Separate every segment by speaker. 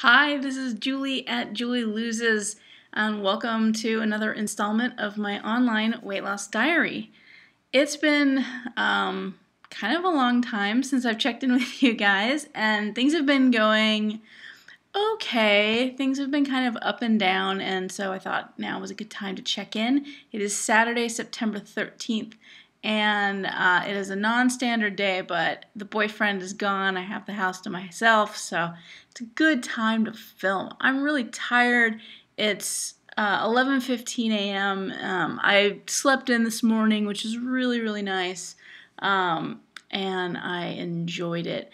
Speaker 1: Hi, this is Julie at Julie Loses, and welcome to another installment of my online weight loss diary. It's been kind of a long time since I've checked in with you guys, and things have been going okay. Things have been kind of up and down, and so I thought now was a good time to check in. It is Saturday, September 13th, and it is a non-standard day, but the boyfriend is gone. I have the house to myself, so it's a good time to film. I'm really tired. It's 11:15 a.m. I slept in this morning, which is really nice, and I enjoyed it.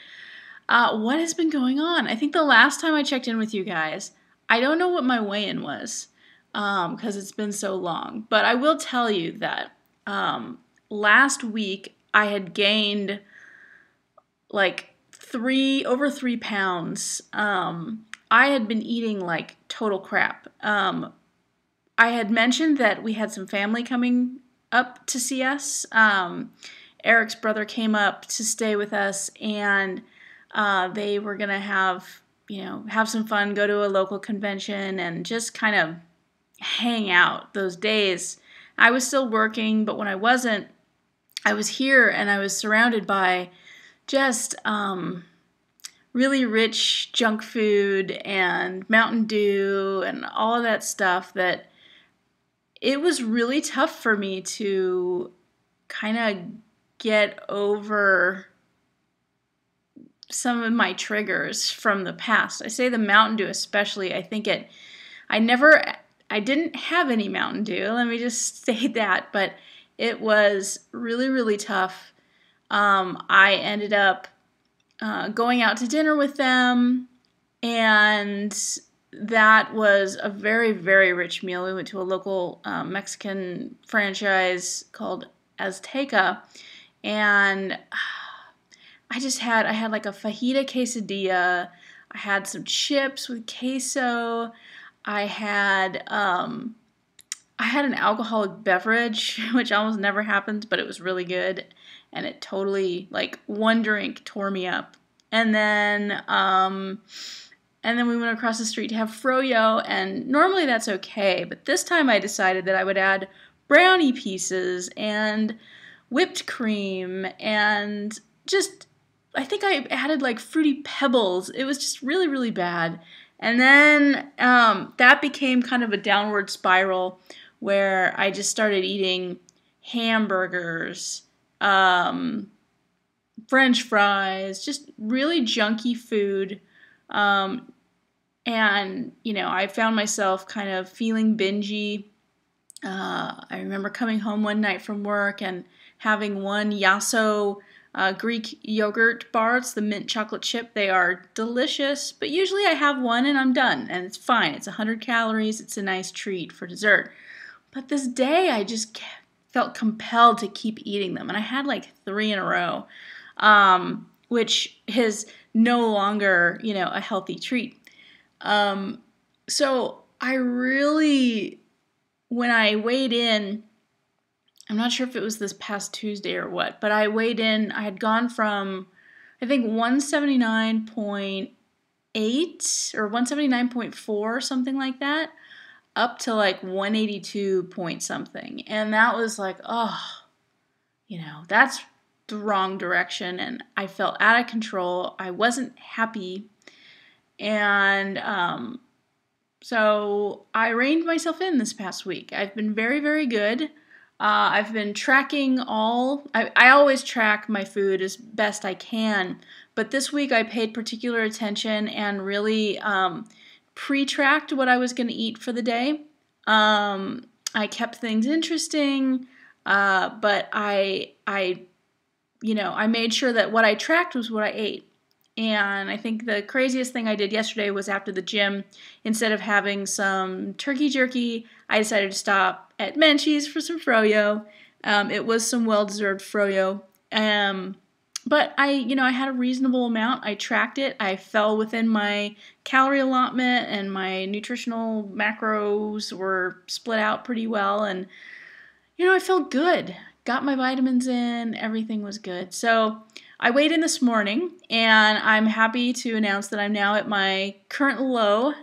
Speaker 1: What has been going on? I think the last time I checked in with you guys, I don't know what my weigh-in was because it's been so long. But I will tell you that last week I had gained like over 3 pounds. I had been eating like total crap. I had mentioned that we had some family coming up to see us. Eric's brother came up to stay with us, and they were gonna have some fun, go to a local convention, and just kind of hang out those days. I was still working, but when I wasn't, I was here and I was surrounded by just really rich junk food and Mountain Dew and all of that stuff that it was really tough for me to kind of get over some of my triggers from the past. I say the Mountain Dew especially. I didn't have any Mountain Dew, let me just say that, but it was really tough. I ended up going out to dinner with them, and that was a very rich meal. We went to a local Mexican franchise called Azteca, and I had like a fajita quesadilla. I had some chips with queso. I had an alcoholic beverage, which almost never happens, but it was really good, and it totally, like, one drink tore me up. And then we went across the street to have froyo, and normally that's okay, but this time I decided that I would add brownie pieces and whipped cream and just, I think I added like Fruity Pebbles. It was just really bad. And then that became kind of a downward spiral where I just started eating hamburgers, French fries, just really junky food. And, I found myself kind of feeling bingy. I remember coming home one night from work and having one Yasso Greek yogurt bar. It's the mint chocolate chip. They are delicious, but usually I have one and I'm done, and it's fine. It's 100 calories. It's a nice treat for dessert. But this day I just felt compelled to keep eating them, and I had like 3 in a row, which is no longer, a healthy treat. So I really, when I weighed in, I'm not sure if it was this past Tuesday or what, but I weighed in, I had gone from, I think, 179.8 or 179.4, something like that, up to like 182 point something. And that was like, that's the wrong direction. And I felt out of control. I wasn't happy. And so I reined myself in this past week. I've been very good. I've been tracking I always track my food as best I can, but this week I paid particular attention and really pre-tracked what I was going to eat for the day. I kept things interesting, but I made sure that what I tracked was what I ate. And I think the craziest thing I did yesterday was after the gym, instead of having some turkey jerky, I decided to stop at Menchie's for some froyo. It was some well-deserved froyo. But I had a reasonable amount. I tracked it. I fell within my calorie allotment, and my nutritional macros were split out pretty well. And, I felt good. Got my vitamins in. Everything was good. So I weighed in this morning, and I'm happy to announce that I'm now at my current low.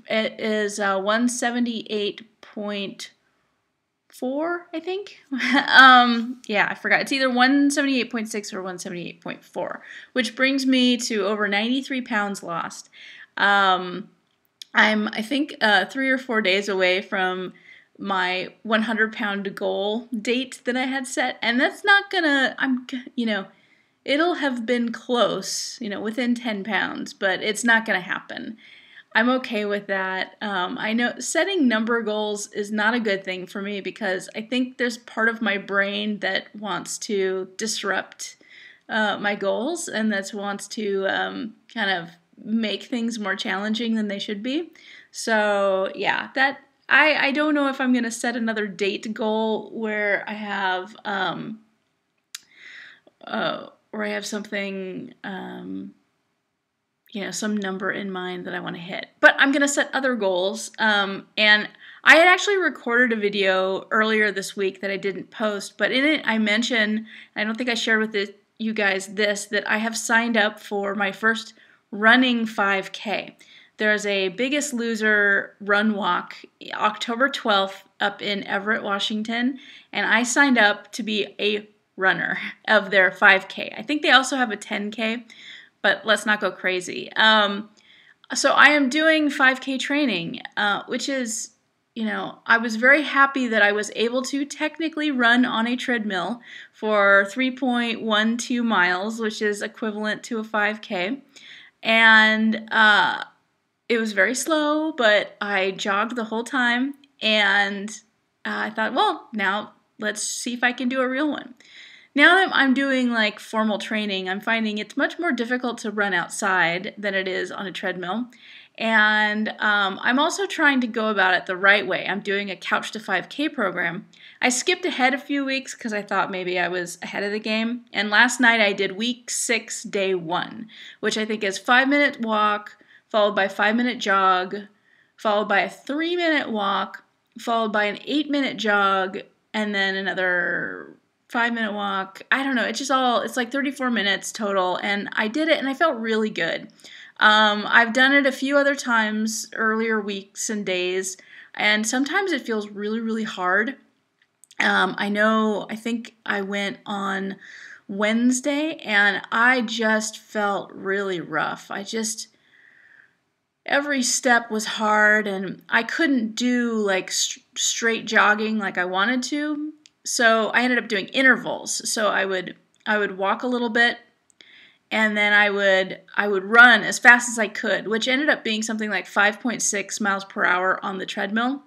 Speaker 1: It is 178.4, I think. Yeah, I forgot. It's either 178.6 or 178.4, which brings me to over 93 pounds lost. I think, 3 or 4 days away from my 100-pound goal date that I had set, and that's not gonna, it'll have been close, within 10 pounds, but it's not gonna happen. I'm okay with that. I know setting number goals is not a good thing for me because I think there's part of my brain that wants to disrupt my goals and that wants to kind of make things more challenging than they should be. So yeah, that I don't know if I'm gonna set another date goal where I have something some number in mind that I want to hit. But I'm gonna set other goals. And I had actually recorded a video earlier this week that I didn't post, but in it I mentioned, I don't think I shared with you guys this, that I have signed up for my first running 5K. There's a Biggest Loser run walk October 12th up in Everett, Washington, and I signed up to be a runner of their 5K. I think they also have a 10K, but let's not go crazy. So I am doing 5K training, which is, I was very happy that I was able to technically run on a treadmill for 3.12 miles, which is equivalent to a 5K. And it was very slow, but I jogged the whole time, and I thought, well, now let's see if I can do a real one. Now that I'm doing like formal training, I'm finding it's much more difficult to run outside than it is on a treadmill. And I'm also trying to go about it the right way. I'm doing a Couch to 5K program. I skipped ahead a few weeks because I thought maybe I was ahead of the game. And last night I did week 6, day 1, which I think is 5-minute walk, followed by 5-minute jog, followed by a 3-minute walk, followed by an 8-minute jog, and then another 5-minute walk. I don't know. It's like 34 minutes total. And I did it and I felt really good. I've done it a few other times, earlier weeks and days, and sometimes it feels really, really hard. I think I went on Wednesday and I just felt really rough. Every step was hard and I couldn't do like straight jogging like I wanted to. So I ended up doing intervals. So I would walk a little bit, and then I would run as fast as I could, which ended up being something like 5.6 miles per hour on the treadmill.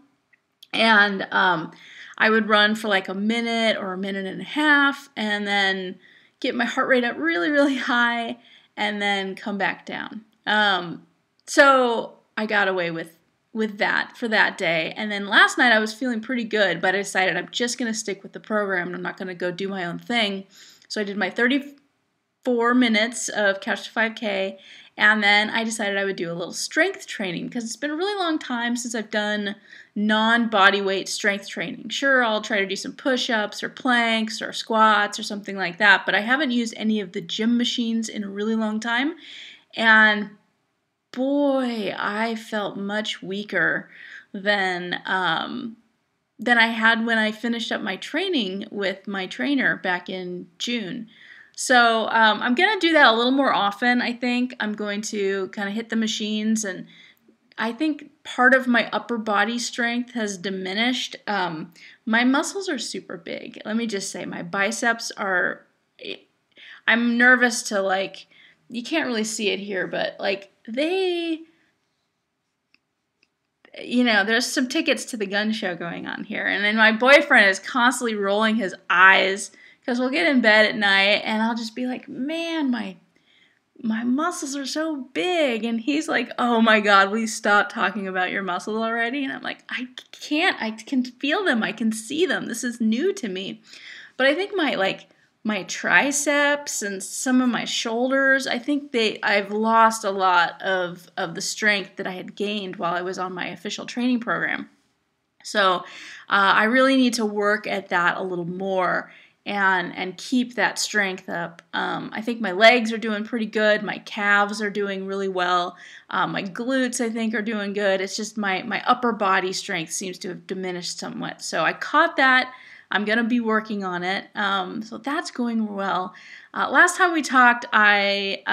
Speaker 1: And I would run for like a minute or a minute and a half, and then get my heart rate up really, really high, and then come back down. So I got away with that for that day. And then last night I was feeling pretty good, but I decided I'm just going to stick with the program and I'm not going to go do my own thing. So I did my 34 minutes of Couch to 5K, and then I decided I would do a little strength training because it's been a really long time since I've done non-body weight strength training. Sure, I'll try to do some push-ups or planks or squats or something like that, but I haven't used any of the gym machines in a really long time. And boy, I felt much weaker than I had when I finished up my training with my trainer back in June. So I'm going to do that a little more often, I think. I'm going to kind of hit the machines, and I think part of my upper body strength has diminished. My muscles are super big. Let me just say, my biceps are, I'm nervous to like, you can't really see it here, but like there's some tickets to the gun show going on here. And then my boyfriend is constantly rolling his eyes because we'll get in bed at night and I'll just be like, man, my muscles are so big. And he's like, oh my God, will you stop talking about your muscles already? And I'm like, I can't. I can feel them. I can see them. This is new to me. But I think my triceps and some of my shoulders, I think I've lost a lot of the strength that I had gained while I was on my official training program. So I really need to work at that a little more. and keep that strength up. I think my legs are doing pretty good. My calves are doing really well. My glutes, I think, are doing good. It's just my upper body strength seems to have diminished somewhat. So I caught that. I'm going to be working on it. So that's going well. Last time we talked, I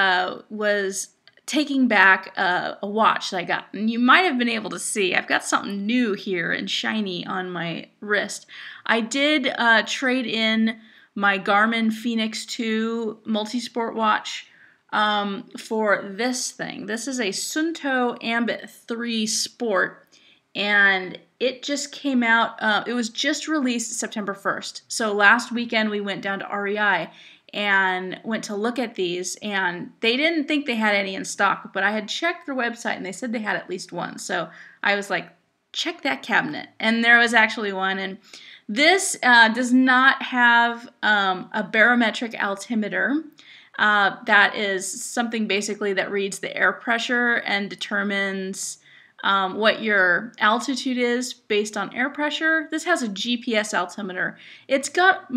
Speaker 1: was taking back a watch that I got. And you might have been able to see, I've got something new here and shiny on my wrist. I did trade in my Garmin Fenix 2 multi-sport watch for this thing. This is a Suunto Ambit3 Sport. And it just came out, it was just released September 1st. So last weekend we went down to REI and went to look at these, and they didn't think they had any in stock, but I had checked their website and they said they had at least one. So I was like, check that cabinet. And there was actually one. And this does not have a barometric altimeter. That is something basically that reads the air pressure and determines what your altitude is based on air pressure. This has a GPS altimeter. It's got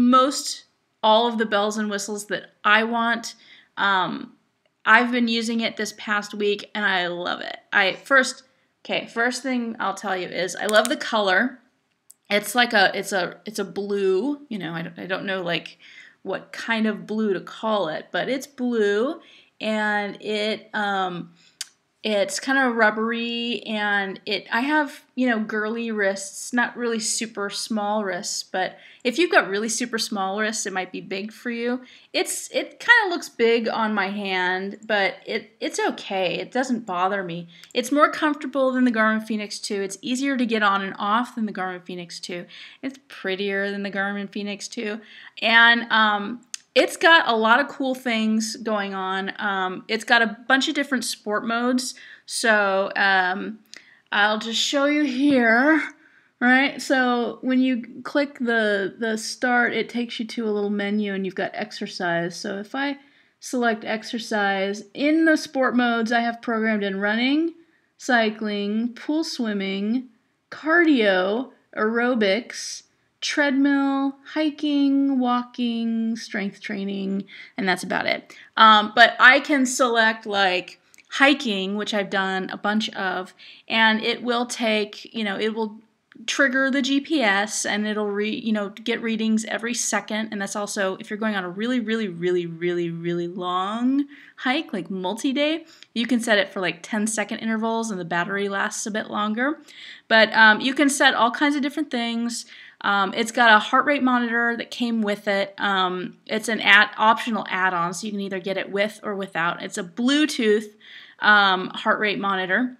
Speaker 1: all of the bells and whistles that I want. I've been using it this past week and I love it. First thing I'll tell you is I love the color. It's like it's a blue, I don't know like what kind of blue to call it, but it's blue, and it's kind of rubbery, and I have, girly wrists, not really super small wrists, but if you've got really super small wrists, it might be big for you. It kind of looks big on my hand, but it's okay. It doesn't bother me. It's more comfortable than the Garmin Fenix 2. It's easier to get on and off than the Garmin Fenix 2. It's prettier than the Garmin Fenix 2. And it's got a lot of cool things going on. It's got a bunch of different sport modes. So I'll just show you here. Right? So when you click the start, it takes you to a little menu and you've got exercise. So if I select exercise, in the sport modes I have programmed in running, cycling, pool swimming, cardio, aerobics, treadmill, hiking, walking, strength training, and that's about it. But I can select like hiking, which I've done a bunch of, and it will take, it will trigger the GPS, and it'll get readings every second. And that's also if you're going on a really, really, really, really, really long hike, like multi-day, you can set it for like 10-second intervals, and the battery lasts a bit longer. But you can set all kinds of different things. It's got a heart rate monitor that came with it. It's an optional add-on, so you can either get it with or without. It's a Bluetooth heart rate monitor.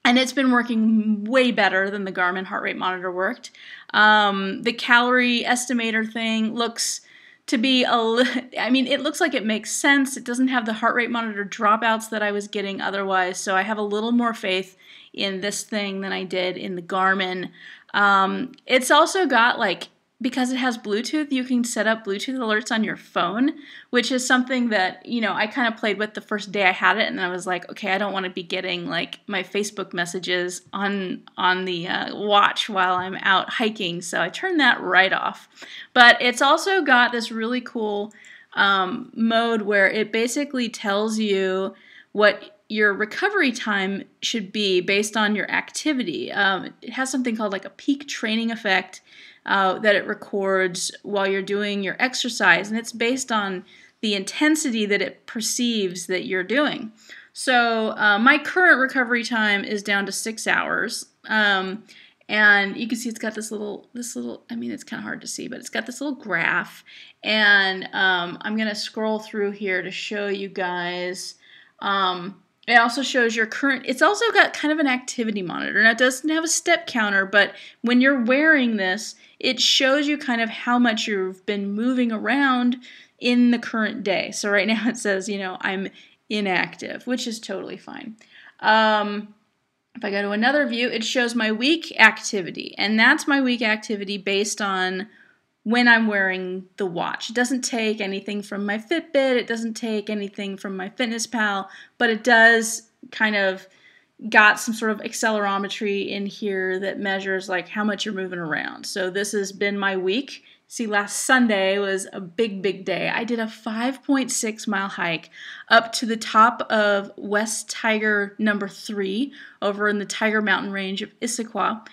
Speaker 1: And it's been working way better than the Garmin heart rate monitor worked. The calorie estimator thing looks to be it looks like it makes sense. It doesn't have the heart rate monitor dropouts that I was getting otherwise, so I have a little more faith in this thing than I did in the Garmin. It's also got because it has Bluetooth, you can set up Bluetooth alerts on your phone, which is something that, I kind of played with the first day I had it, and then I was like, okay, I don't want to be getting my Facebook messages on the watch while I'm out hiking, so I turned that right off. But it's also got this really cool mode where it basically tells you what your recovery time should be based on your activity. It has something called a peak training effect, that it records while you're doing your exercise, and it's based on the intensity that it perceives that you're doing. So my current recovery time is down to 6 hours, and you can see it's got this little, it's kind of hard to see, but it's got this little graph, and I'm going to scroll through here to show you guys. It also shows your current, it's also got kind of an activity monitor. Now, it doesn't have a step counter, but when you're wearing this, it shows you kind of how much you've been moving around in the current day. So right now it says, I'm inactive, which is totally fine. If I go to another view, it shows my week activity, and that's my week activity based on when I'm wearing the watch. It doesn't take anything from my Fitbit, it doesn't take anything from my FitnessPal, but it does kind of got some sort of accelerometry in here that measures how much you're moving around. So this has been my week See, last Sunday was a big, big day. I did a 5.6-mile hike up to the top of West Tiger number 3 over in the Tiger Mountain range of Issaquah.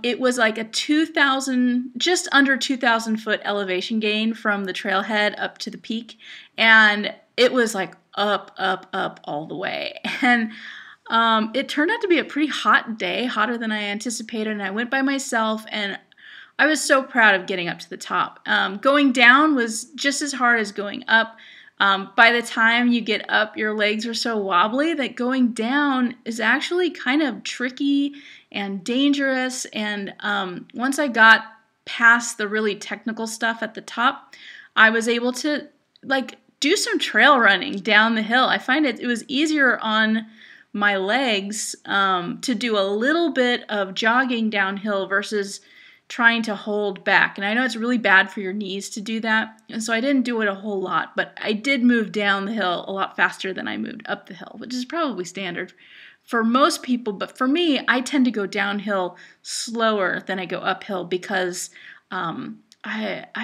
Speaker 1: It was like a 2,000, just under 2,000 foot elevation gain from the trailhead up to the peak. And it was like up, up, up all the way. And it turned out to be a pretty hot day, hotter than I anticipated. And I went by myself, and I was so proud of getting up to the top. Going down was just as hard as going up. By the time you get up, your legs are so wobbly that going down is actually kind of tricky and dangerous. And once I got past the really technical stuff at the top, I was able to do some trail running down the hill. I find it was easier on my legs to do a little bit of jogging downhill versus trying to hold back. And I know it's really bad for your knees to do that, and so I didn't do it a whole lot, but I did move down the hill a lot faster than I moved up the hill, which is probably standard for most people. But for me, I tend to go downhill slower than I go uphill because I'm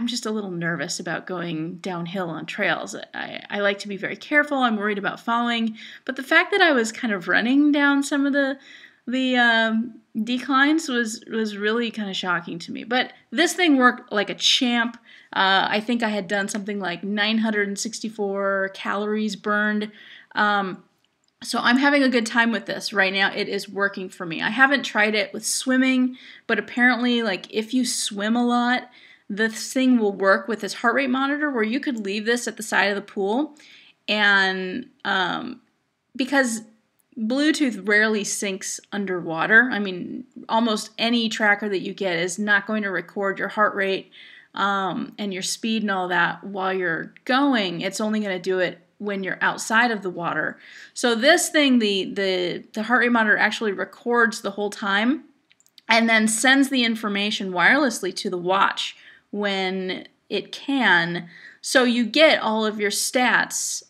Speaker 1: just a little nervous about going downhill on trails. I like to be very careful. I'm worried about falling. But the fact that I was kind of running down some of the declines was really kind of shocking to me. But this thing worked like a champ. I think I had done something like 964 calories burned. So I'm having a good time with this right now. It is working for me. I haven't tried it with swimming, but apparently, if you swim a lot, this thing will work with this heart rate monitor where you could leave this at the side of the pool, and because Bluetooth rarely syncs underwater. I mean, almost any tracker that you get is not going to record your heart rate and your speed and all that while you're going. It's only going to do it when you're outside of the water. So this thing, the heart rate monitor actually records the whole time and then sends the information wirelessly to the watch when it can. So you get all of your stats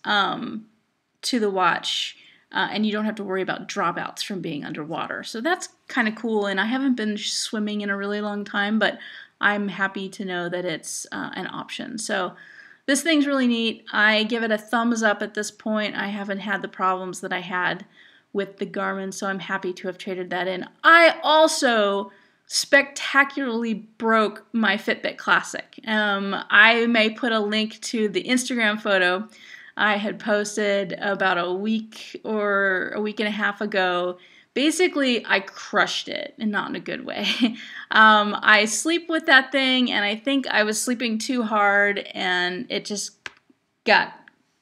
Speaker 1: to the watch. And you don't have to worry about dropouts from being underwater. So that's kind of cool, and I haven't been swimming in a really long time, but I'm happy to know that it's an option. So this thing's really neat. I give it a thumbs up at this point. I haven't had the problems that I had with the Garmin, so I'm happy to have traded that in. I also spectacularly broke my Fitbit Classic. I may put a link to the Instagram photo I had posted about a week or a week and a half ago. Basically, I crushed it, and not in a good way. I sleep with that thing, and I think I was sleeping too hard, and it just got,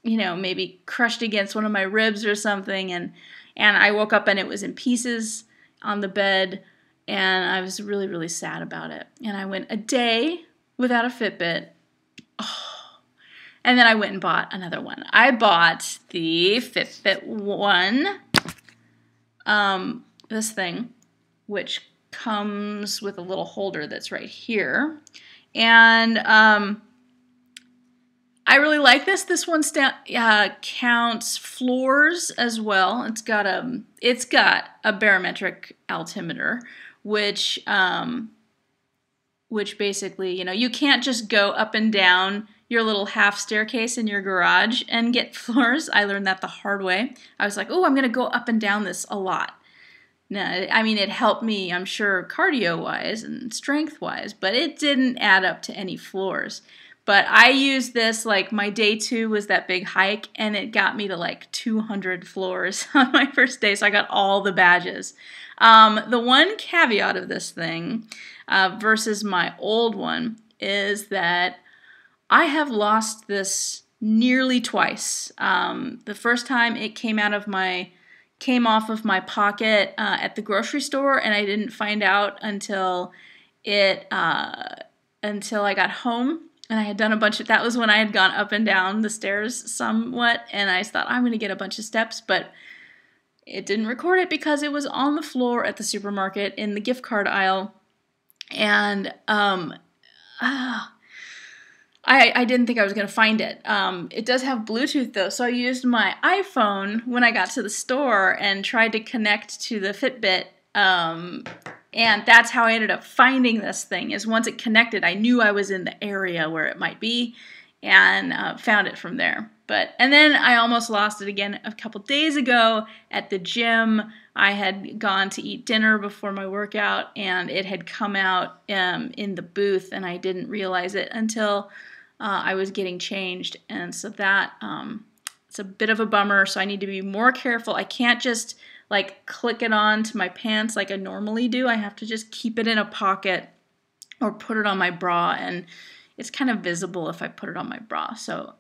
Speaker 1: maybe crushed against one of my ribs or something, and I woke up and it was in pieces on the bed, and I was really, really sad about it. And I went a day without a Fitbit. And then I went and bought another one. I bought the Fitbit One, this thing, which comes with a little holder that's right here. And I really like this. This one counts floors as well. It's got a barometric altimeter, which basically, you can't just go up and down your little half staircase in your garage and get floors. I learned that the hard way. I was like, oh, I'm going to go up and down this a lot. No, I mean, it helped me, I'm sure, cardio-wise and strength-wise, but it didn't add up to any floors. But I used this, my day 2 was that big hike, and it got me to 200 floors on my first day, so I got all the badges. The one caveat of this thing versus my old one is that I have lost this nearly twice. The first time it came off of my pocket at the grocery store, and I didn't find out until I got home, and I had done that was when I had gone up and down the stairs somewhat, and I thought I'm going to get a bunch of steps, but it didn't record it because it was on the floor at the supermarket in the gift card aisle, and I didn't think I was going to find it. It does have Bluetooth, though, so I used my iPhone when I got to the store and tried to connect to the Fitbit And that's how I ended up finding this thing, is once it connected, I knew I was in the area where it might be, and found it from there. And then I almost lost it again a couple days ago at the gym. I had gone to eat dinner before my workout, and it had come out in the booth, and I didn't realize it until I was getting changed. And so that it's a bit of a bummer, so I need to be more careful. I can't just like click it on to my pants like I normally do. I have to just keep it in a pocket or put it on my bra, and it's kind of visible if I put it on my bra. So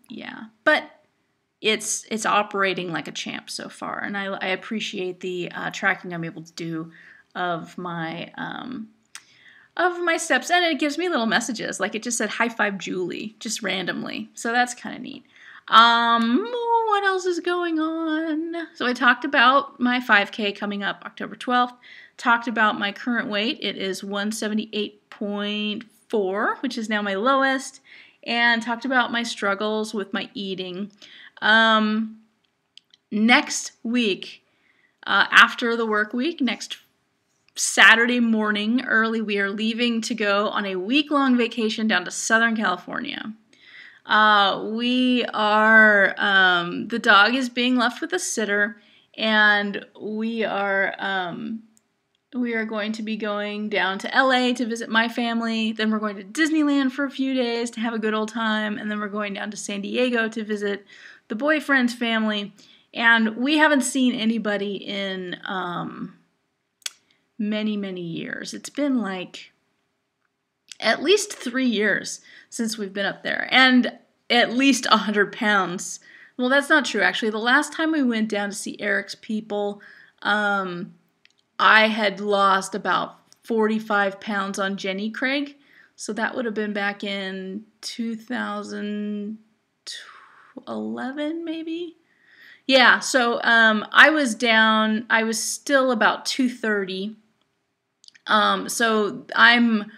Speaker 1: yeah, but it's operating like a champ so far, and I appreciate the tracking I'm able to do of my steps, and it gives me little messages. Like it just said "High five, Julie," just randomly. So that's kind of neat. What else is going on? So I talked about my 5K coming up October 12th. Talked about my current weight. It is 178.4, which is now my lowest. And talked about my struggles with my eating. Next week, after the work week, next Saturday morning early, we are leaving to go on a week-long vacation down to Southern California. We are, the dog is being left with a sitter, and we are going to be going down to LA to visit my family. Then we're going to Disneyland for a few days to have a good old time, and then we're going down to San Diego to visit the boyfriend's family. And we haven't seen anybody in many, many years. It's been like at least 3 years since we've been up there, and at least 100 pounds. Well, that's not true, actually. The last time we went down to see Eric's people, I had lost about 45 pounds on Jenny Craig, so that would have been back in 2011, maybe? Yeah, so I was still about 230, so I'm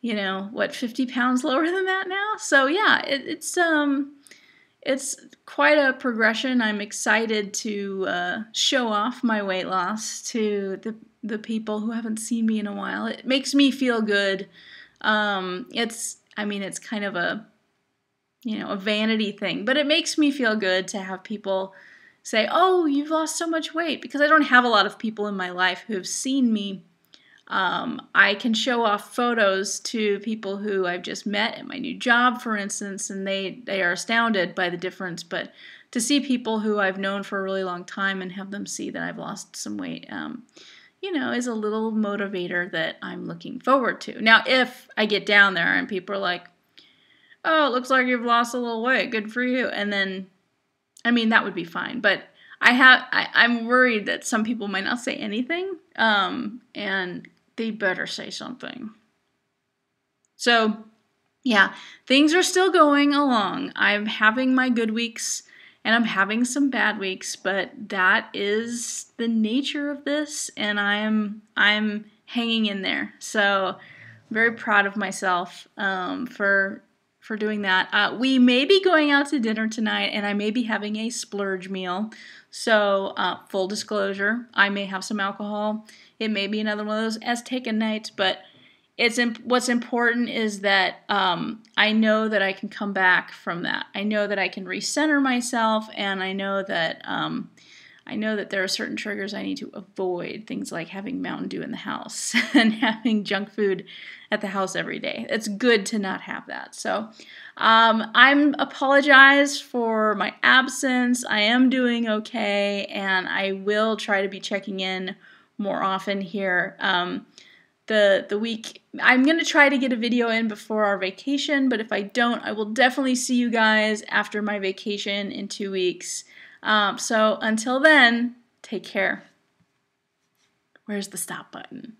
Speaker 1: 50 pounds lower than that now? So yeah, it's quite a progression. I'm excited to show off my weight loss to the people who haven't seen me in a while. It makes me feel good. It's kind of a vanity thing, but it makes me feel good to have people say, "Oh, you've lost so much weight," because I don't have a lot of people in my life who have seen me. I can show off photos to people who I've just met at my new job, for instance, and they are astounded by the difference. But to see people who I've known for a really long time and have them see that I've lost some weight, is a little motivator that I'm looking forward to. Now, if I get down there and people are like, "Oh, it looks like you've lost a little weight, good for you," and then, that would be fine. But I'm worried that some people might not say anything, and they better say something. So, yeah, things are still going along. I'm having my good weeks, and I'm having some bad weeks, but that is the nature of this, and I'm hanging in there. So, I'm very proud of myself for doing that. We may be going out to dinner tonight, and I may be having a splurge meal. So, full disclosure, I may have some alcohol. It may be another one of those Azteca nights, but what's important is that I know that I can come back from that. I know that I can recenter myself, and I know that there are certain triggers I need to avoid, things like having Mountain Dew in the house and having junk food at the house every day. It's good to not have that. So I'm apologize for my absence. I am doing okay, and I will try to be checking in more often here. The week, I'm going to try to get a video in before our vacation, but if I don't, I will definitely see you guys after my vacation in 2 weeks. So until then, take care. Where's the stop button?